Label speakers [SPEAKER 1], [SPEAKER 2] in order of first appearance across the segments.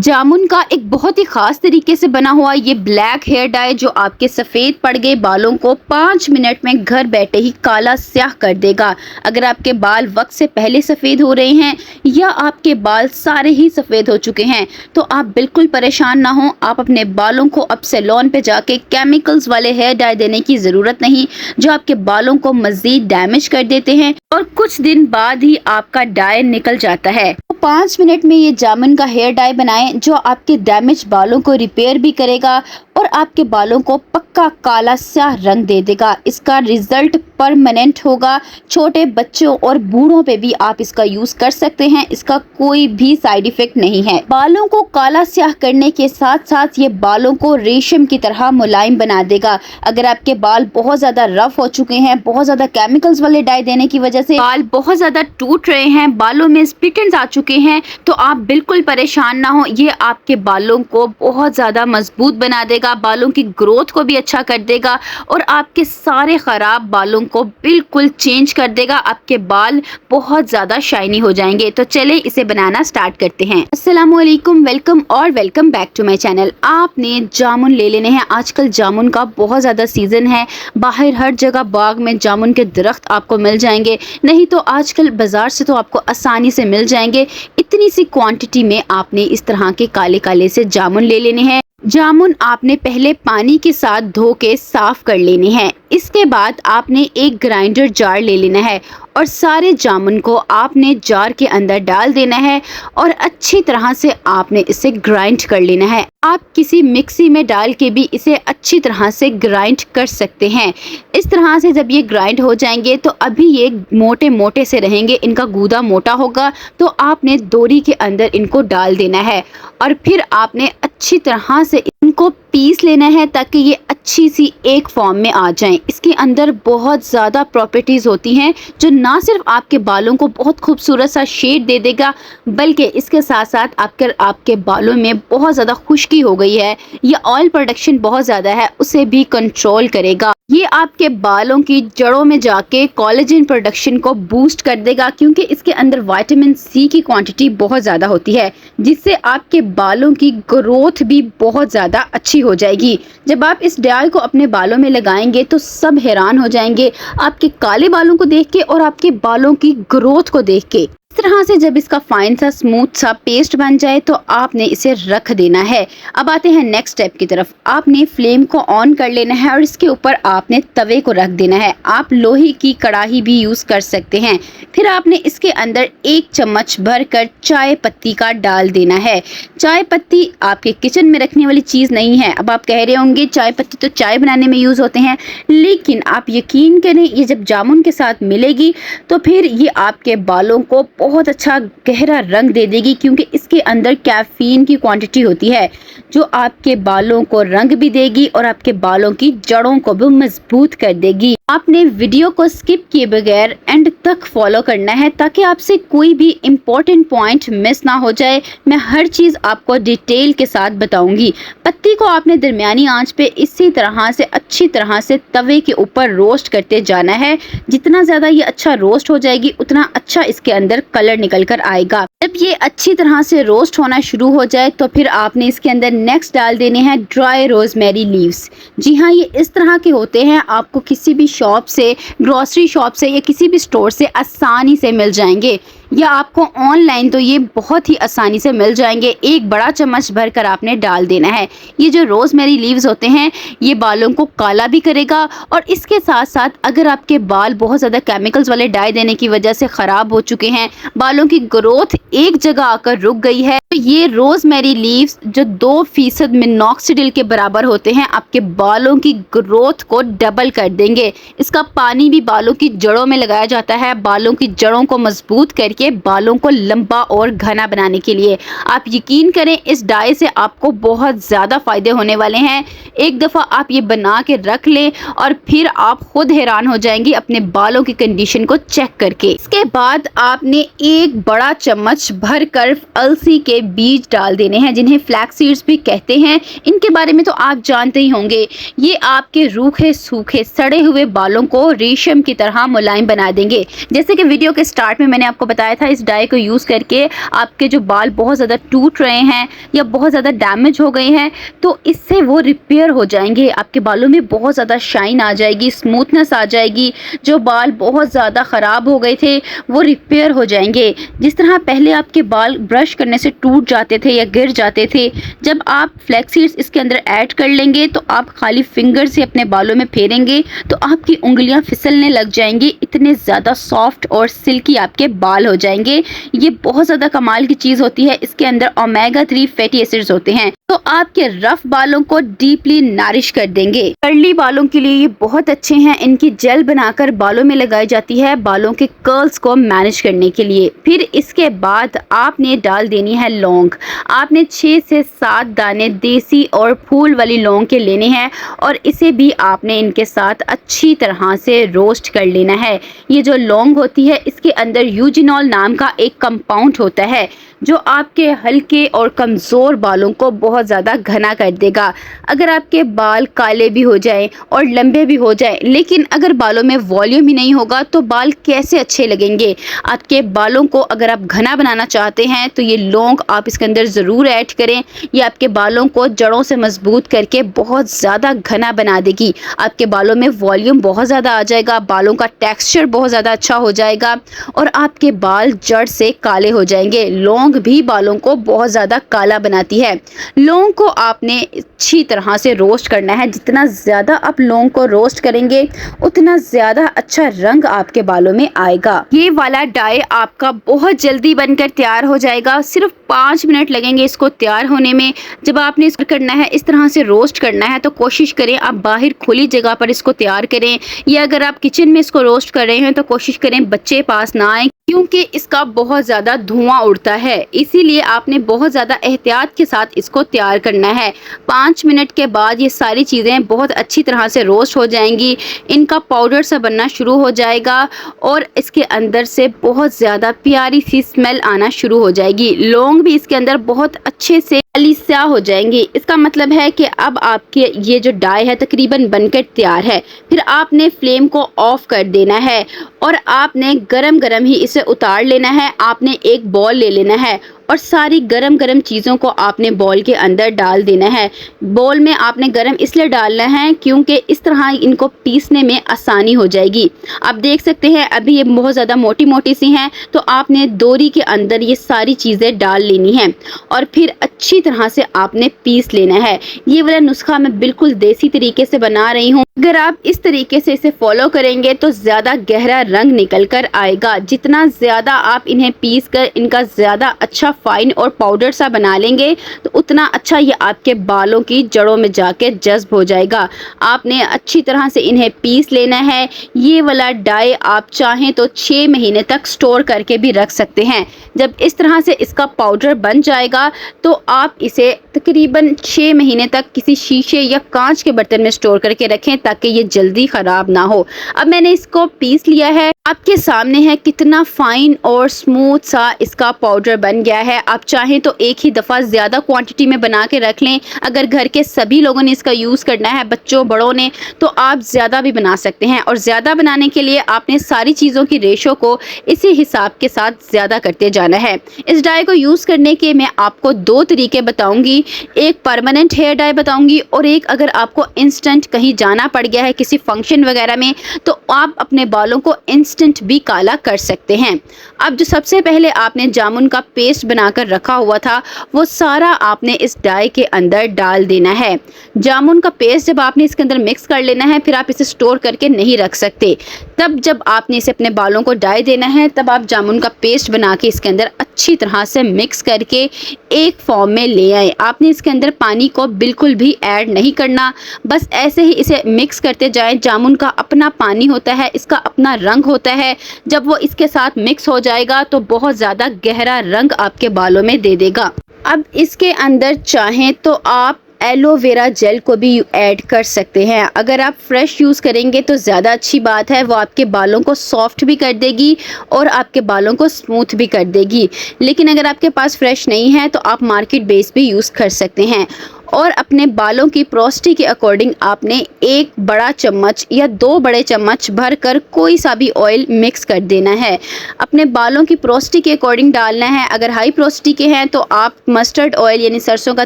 [SPEAKER 1] जामुन का एक बहुत ही खास तरीके से बना हुआ ये ब्लैक हेयर डाई जो आपके सफ़ेद पड़ गए बालों को 5 मिनट में घर बैठे ही काला स्याह कर देगा। अगर आपके बाल वक्त से पहले सफ़ेद हो रहे हैं या आपके बाल सारे ही सफ़ेद हो चुके हैं तो आप बिल्कुल परेशान ना हो। आप अपने बालों को अब सैलून पे जाके केमिकल्स वाले हेयर डाई देने की ज़रूरत नहीं, जो आपके बालों को मज़ीद डैमेज कर देते हैं और कुछ दिन बाद ही आपका डाई निकल जाता है। 5 मिनट में ये जामुन का हेयर डाई बनाएं जो आपके डैमेज बालों को रिपेयर भी करेगा और आपके बालों को पक्का काला स्याह रंग दे देगा। इसका रिजल्ट परमानेंट होगा। छोटे बच्चों और बूढ़ों पे भी आप इसका यूज कर सकते हैं। इसका कोई भी साइड इफेक्ट नहीं है। बालों को काला स्याह करने के साथ साथ ये बालों को रेशम की तरह मुलायम बना देगा। अगर आपके बाल बहुत ज्यादा रफ हो चुके हैं, बहुत ज्यादा केमिकल्स वाले डाई देने की वजह से बाल बहुत ज्यादा टूट रहे हैं, बालों में स्प्लिट एंड्स आ चुके हैं, तो आप बिल्कुल परेशान ना हो। ये आपके बालों को बहुत ज्यादा मजबूत बना देगा, बालों की ग्रोथ को भी अच्छा कर देगा और आपके सारे खराब बालों को बिल्कुल चेंज कर देगा। आपके बाल बहुत ज्यादा शाइनी हो जाएंगे। तो चले इसे बनाना स्टार्ट करते हैं। अस्सलाम वालेकुम, welcome back to my channel. आपने जामुन ले लेने हैं। आजकल जामुन का बहुत ज्यादा सीजन है। बाहर हर जगह बाग में जामुन के दरख्त आपको मिल जाएंगे, नहीं तो आजकल बाजार से तो आपको आसानी से मिल जाएंगे। इतनी सी क्वांटिटी में आपने इस तरह के काले काले से जामुन ले लेने हैं। जामुन आपने पहले पानी के साथ धो के साफ कर लेने हैं। इसके बाद आपने एक ग्राइंडर जार ले लेना है और सारे जामुन को आपने जार के अंदर डाल देना है और अच्छी तरह से आपने इसे ग्राइंड कर लेना है। आप किसी मिक्सी में डाल के भी इसे अच्छी तरह से ग्राइंड कर सकते हैं। इस तरह से जब ये ग्राइंड हो जाएंगे तो अभी ये मोटे मोटे से रहेंगे, इनका गूदा मोटा होगा तो आपने दोरी के अंदर इनको डाल देना है और फिर आपने अच्छी तरह से इनको पीस लेना है ताकि ये अच्छी सी एक फॉर्म में आ जाएं। इसके अंदर बहुत ज़्यादा प्रॉपर्टीज़ होती हैं जो ना सिर्फ आपके बालों को बहुत खूबसूरत सा शेड दे देगा, बल्कि इसके साथ साथ आपके बालों में बहुत ज़्यादा खुश्की हो गई है या ऑयल प्रोडक्शन बहुत ज़्यादा है, उसे भी कंट्रोल करेगा। ये आपके बालों की जड़ों में जाके कोलेजन प्रोडक्शन को बूस्ट कर देगा, क्योंकि इसके अंदर विटामिन सी की क्वांटिटी बहुत ज़्यादा होती है, जिससे आपके बालों की ग्रोथ भी बहुत ज़्यादा अच्छी हो जाएगी। जब आप इस डाई को अपने बालों में लगाएंगे तो सब हैरान हो जाएंगे आपके काले बालों को देख के और आपके बालों की ग्रोथ को देख के। इस तरह से जब इसका फाइन सा स्मूथ सा पेस्ट बन जाए तो आपने इसे रख देना है। अब आते हैं नेक्स्ट स्टेप की तरफ। आपने फ्लेम को ऑन कर लेना है और इसके ऊपर आपने तवे को रख देना है। आप लोहे की कढ़ाई भी यूज़ कर सकते हैं। फिर आपने इसके अंदर 1 चम्मच भरकर चाय पत्ती का डाल देना है। चाय पत्ती आपके किचन में रखने वाली चीज़ नहीं है। अब आप कह रहे होंगे चाय पत्ती तो चाय बनाने में यूज़ होते हैं, लेकिन आप यकीन करें ये जब जामुन के साथ मिलेगी तो फिर ये आपके बालों को बहुत अच्छा गहरा रंग दे देगी, क्योंकि इसके अंदर कैफीन की क्वांटिटी होती है जो आपके बालों को रंग भी देगी और आपके बालों की जड़ों को भी मजबूत कर देगी। आपने वीडियो को स्किप किए बगैर एंड तक फॉलो करना है ताकि आपसे कोई भी इम्पोर्टेंट पॉइंट मिस ना हो जाए। मैं हर चीज़ आपको डिटेल के साथ बताऊंगी। पत्ती को आपने दरमियानी आंच पे इसी तरह से अच्छी तरह से तवे के ऊपर रोस्ट करते जाना है। जितना ज़्यादा ये अच्छा रोस्ट हो जाएगी उतना अच्छा इसके अंदर कलर निकल कर आएगा। जब ये अच्छी तरह से रोस्ट होना शुरू हो जाए तो फिर आपने इसके अंदर नेक्स्ट डाल देने हैं ड्राई रोजमेरी लीव्स। जी हाँ, ये इस तरह के होते हैं। आपको किसी भी शॉप से, ग्रोसरी शॉप से या किसी भी स्टोर से आसानी से मिल जाएंगे, या आपको ऑनलाइन तो ये बहुत ही आसानी से मिल जाएंगे। 1 बड़ा चम्मच भरकर आपने डाल देना है। ये जो रोज़मेरी लीव्स होते हैं ये बालों को काला भी करेगा और इसके साथ साथ अगर आपके बाल बहुत ज़्यादा केमिकल्स वाले डाई देने की वजह से ख़राब हो चुके हैं, बालों की ग्रोथ एक जगह आकर रुक गई है, तो ये रोज़मेरी लीव्स जो 2% मिनॉक्सिडिल के बराबर होते हैं आपके बालों की ग्रोथ को डबल कर देंगे। इसका पानी भी बालों की जड़ों में लगाया जाता है, बालों की जड़ों को मजबूत करके बालों को लंबा और घना बनाने के लिए। आप यकीन करें इस डाई से आपको बहुत ज़्यादा फ़ायदे होने वाले हैं। एक दफ़ा आप ये बना के रख लें और फिर आप खुद हैरान हो जाएंगी अपने बालों की कंडीशन को चेक करके। इसके बाद आपने 1 बड़ा चम्मच भरकर अलसी के बीज डाल देने हैं, जिन्हें फ्लैक्स सीड्स भी कहते हैं। इनके बारे में तो आप जानते ही होंगे। ये आपके रूखे सूखे सड़े हुए बालों को रेशम की तरह मुलायम बना देंगे। जैसे कि वीडियो के स्टार्ट में मैंने आपको बताया बताया था, इस डाई को यूज़ करके आपके जो बाल बहुत ज़्यादा टूट रहे हैं या बहुत ज़्यादा डैमेज हो गए हैं, तो इससे वो रिपेयर हो जाएंगे। आपके बालों में बहुत ज़्यादा शाइन आ जाएगी, स्मूथनेस आ जाएगी। जो बाल बहुत ज़्यादा ख़राब हो गए थे वो रिपेयर हो जाएंगे। जिस तरह पहले आपके बाल ब्रश करने से टूट जाते थे या गिर जाते थे, जब आप फ्लैक्स सीड्स इसके अंदर ऐड कर लेंगे तो आप खाली फिंगर से अपने बालों में फेरेंगे तो आपकी उंगलियां फिसलने लग जाएंगी। इतने ज़्यादा सॉफ्ट और सिल्की आपके बाल हो जाएंगे। ये बहुत ज़्यादा कमाल की चीज़ होती है। इसके अंदर ओमेगा 3 फैटी एसिड्स होते हैं, तो आपके रफ बालों को डीपली नरिश कर देंगे। कर्ली बालों के लिए ये बहुत अच्छे हैं। इनकी जेल बनाकर बालों में लगाई जाती है बालों के कर्ल्स को मैनेज करने के लिए। फिर इसके बाद आपने डाल देनी है लौंग। आपने 6 से 7 दाने देसी और फूल वाली लौंग के लेने हैं और इसे भी आपने इनके साथ अच्छी तरह से रोस्ट कर लेना है। ये जो लौंग होती है इसके अंदर यूजिनॉल नाम का एक कंपाउंड होता है जो आपके हल्के और कमज़ोर बालों को बहुत ज़्यादा घना कर देगा। अगर आपके बाल काले भी हो जाएं और लंबे भी हो जाएं, लेकिन अगर बालों में वॉल्यूम ही नहीं होगा तो बाल कैसे अच्छे लगेंगे। आपके बालों को अगर आप घना बनाना चाहते हैं तो ये लौंग आप इसके अंदर ज़रूर ऐड करें। ये आपके बालों को जड़ों से मजबूत करके बहुत ज़्यादा घना बना देगी। आपके बालों में वॉल्यूम बहुत ज़्यादा आ जाएगा, बालों का टेक्स्चर बहुत ज़्यादा अच्छा हो जाएगा और आपके बाल जड़ से काले हो जाएंगे। लौंग भी बालों को बहुत ज़्यादा काला बनाती है। लौंग को आपने अच्छी तरह से रोस्ट करना है। जितना ज़्यादा आप लौंग को रोस्ट करेंगे उतना ज़्यादा अच्छा रंग आपके बालों में आएगा। ये वाला डाई आपका बहुत जल्दी बनकर तैयार हो जाएगा। सिर्फ 5 मिनट लगेंगे इसको तैयार होने में। जब आपने इसको करना है, इस तरह से रोस्ट करना है, तो कोशिश करें आप बाहर खुली जगह पर इसको तैयार करें, या अगर आप किचन में इसको रोस्ट कर रहे हैं तो कोशिश करें बच्चे पास ना आए, क्योंकि इसका बहुत ज़्यादा धुआं उड़ता है। इसीलिए आपने बहुत ज़्यादा एहतियात के साथ इसको तैयार करना है। 5 मिनट के बाद ये सारी चीज़ें बहुत अच्छी तरह से रोस्ट हो जाएंगी, इनका पाउडर सा बनना शुरू हो जाएगा और इसके अंदर से बहुत ज़्यादा प्यारी सी स्मेल आना शुरू हो जाएगी। लौंग भी इसके अंदर बहुत अच्छे से काली स्याह हो जाएंगी। इसका मतलब है कि अब आपके ये जो डाई है तकरीबन बनकर तैयार है। फिर आपने फ्लेम को ऑफ कर देना है और आपने गरम गरम ही इसे उतार लेना है। आपने एक बॉल ले लेना है और सारी गरम गरम चीज़ों को आपने बॉल के अंदर डाल देना है। बॉल में आपने गरम इसलिए डालना है क्योंकि इस तरह इनको पीसने में आसानी हो जाएगी। आप देख सकते हैं अभी ये बहुत ज़्यादा मोटी मोटी सी हैं, तो आपने दोरी के अंदर ये सारी चीज़ें डाल लेनी हैं और फिर अच्छी तरह से आपने पीस लेना है। ये वाला नुस्खा मैं बिल्कुल देसी तरीके से बना रही हूँ। अगर आप इस तरीके से इसे फॉलो करेंगे तो ज़्यादा गहरा रंग निकल कर आएगा। जितना ज़्यादा आप इन्हें पीस कर इनका ज़्यादा अच्छा फाइन और पाउडर सा बना लेंगे तो उतना अच्छा ये आपके बालों की जड़ों में जाके जज्ब हो जाएगा। आपने अच्छी तरह से इन्हें पीस लेना है। ये वाला डाई आप चाहें तो 6 महीने तक स्टोर करके भी रख सकते हैं। जब इस तरह से इसका पाउडर बन जाएगा तो आप इसे तकरीबन 6 महीने तक किसी शीशे या कांच के बर्तन में स्टोर करके रखें ताकि ये जल्दी ख़राब ना हो। अब मैंने इसको पीस लिया है, आपके सामने है कितना फाइन और स्मूथ सा इसका पाउडर बन गया है। आप चाहें तो एक ही दफ़ा ज़्यादा क्वांटिटी में बना के रख लें। अगर घर के सभी लोगों ने इसका यूज़ करना है, बच्चों बड़ों ने, तो आप ज़्यादा भी बना सकते हैं। और ज़्यादा बनाने के लिए आपने सारी चीज़ों की रेशो को इसी हिसाब के साथ ज़्यादा करते जाना है। इस डाई को यूज़ करने के मैं आपको 2 तरीके बताऊँगी। एक परमानेंट हेयर डाई बताऊँगी और एक अगर आपको इंस्टेंट कहीं जाना पड़ गया है किसी फंक्शन वगैरह में तो आप अपने बालों को इंस्टेंट भी काला कर सकते हैं। अब जो सबसे पहले आपने जामुन का पेस्ट बनाकर रखा हुआ था वो सारा आपने इस डाई के अंदर डाल देना है। जामुन का पेस्ट जब आपने इसके अंदर मिक्स कर लेना है, फिर आप इसे स्टोर करके नहीं रख सकते। तब जब आपने इसे अपने बालों को डाई देना है तब आप जामुन का पेस्ट बना के इसके अंदर अच्छी तरह से मिक्स करके एक फॉर्म में ले आए। आपने इसके अंदर पानी को बिल्कुल भी ऐड नहीं करना, बस ऐसे ही इसे मिक्स करते जाएं। जामुन का अपना पानी होता है, इसका अपना रंग होता है। जब वो इसके साथ मिक्स हो जाएगा तो बहुत ज़्यादा गहरा रंग आपके बालों में दे देगा। अब इसके अंदर चाहें तो आप एलोवेरा जेल को भी ऐड कर सकते हैं। अगर आप फ्रेश यूज़ करेंगे तो ज़्यादा अच्छी बात है, वो आपके बालों को सॉफ्ट भी कर देगी और आपके बालों को स्मूथ भी कर देगी। लेकिन अगर आपके पास फ्रेश नहीं है तो आप मार्केट बेस भी यूज़ कर सकते हैं। और अपने बालों की पोरोसिटी के अकॉर्डिंग आपने 1 बड़ा चम्मच या 2 बड़े चम्मच भरकर कोई सा भी ऑयल मिक्स कर देना है। अपने बालों की पोरोसिटी के अकॉर्डिंग डालना है। अगर हाई पोरोसिटी के हैं तो आप मस्टर्ड ऑयल यानी सरसों का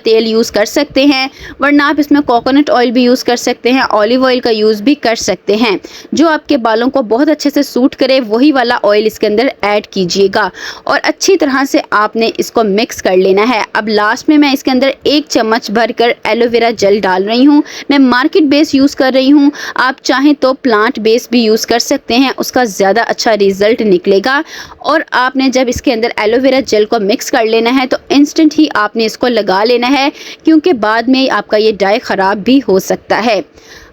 [SPEAKER 1] तेल यूज़ कर सकते हैं, वरना आप इसमें कोकोनट ऑयल भी यूज़ कर सकते हैं, ऑलिव ऑयल का यूज़ भी कर सकते हैं। जो आपके बालों को बहुत अच्छे से सूट करे वही वाला ऑयल इसके अंदर ऐड कीजिएगा और अच्छी तरह से आपने इसको मिक्स कर लेना है। अब लास्ट में मैं इसके अंदर 1 चम्मच भरकर एलोवेरा जेल डाल रही हूँ। मैं मार्केट बेस यूज़ कर रही हूँ, आप चाहें तो प्लांट बेस भी यूज़ कर सकते हैं, उसका ज़्यादा अच्छा रिजल्ट निकलेगा। और आपने जब इसके अंदर एलोवेरा जेल को मिक्स कर लेना है तो इंस्टेंट ही आपने इसको लगा लेना है, क्योंकि बाद में आपका ये डाई ख़राब भी हो सकता है।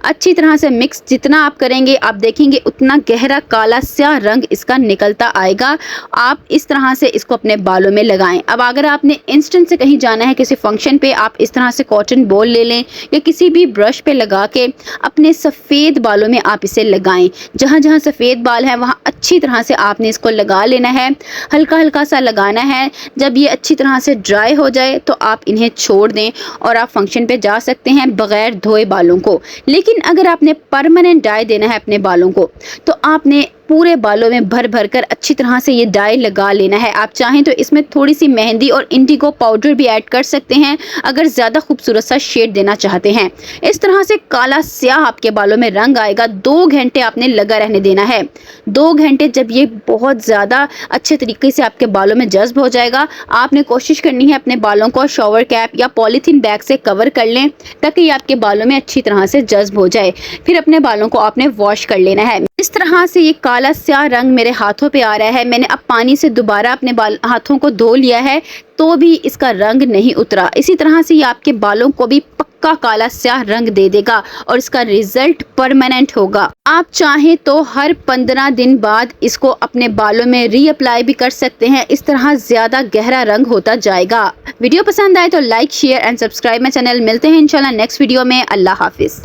[SPEAKER 1] अच्छी तरह से मिक्स जितना आप करेंगे आप देखेंगे उतना गहरा काला स्याह रंग इसका निकलता आएगा। आप इस तरह से इसको अपने बालों में लगाएं। अब अगर आपने इंस्टेंट से कहीं जाना है किसी फंक्शन पे, आप इस तरह से कॉटन बॉल ले लें या किसी भी ब्रश पे लगा के अपने सफ़ेद बालों में आप इसे लगाएं। जहाँ जहाँ सफ़ेद बाल हैं वहाँ अच्छी तरह से आपने इसको लगा लेना है, हल्का हल्का सा लगाना है। जब ये अच्छी तरह से ड्राई हो जाए तो आप इन्हें छोड़ दें और आप फंक्शन पे जा सकते हैं बग़ैर धोए बालों को। लेकिन अगर आपने परमानेंट डाई देना है अपने बालों को तो आपने पूरे बालों में भर भर कर अच्छी तरह से ये डाई लगा लेना है। आप चाहें तो इसमें थोड़ी सी मेहंदी और इंडिगो पाउडर भी ऐड कर सकते हैं अगर ज़्यादा खूबसूरत सा शेड देना चाहते हैं। इस तरह से काला स्याह आपके बालों में रंग आएगा। 2 घंटे आपने लगा रहने देना है। 2 घंटे जब ये बहुत ज़्यादा अच्छे तरीके से आपके बालों में जज्ब हो जाएगा, आपने कोशिश करनी है अपने बालों को शॉवर कैप या पॉलीथीन बैग से कवर कर लें ताकि ये आपके बालों में अच्छी तरह से जज्ब हो जाए। फिर अपने बालों को आपने वॉश कर लेना है। इस तरह से ये काला स्याह रंग मेरे हाथों पे आ रहा है। मैंने अब पानी से दोबारा अपने हाथों को धो लिया है तो भी इसका रंग नहीं उतरा। इसी तरह से ये आपके बालों को भी पक्का काला स्याह रंग दे देगा और इसका रिजल्ट परमानेंट होगा। आप चाहें तो हर 15 दिन बाद इसको अपने बालों में रीअप्लाई भी कर सकते हैं। इस तरह ज़्यादा गहरा रंग होता जाएगा। वीडियो पसंद आए तो like share and subscribe my channel. मिलते हैं इंशाल्लाह नेक्स्ट वीडियो में। अल्लाह हाफिज़।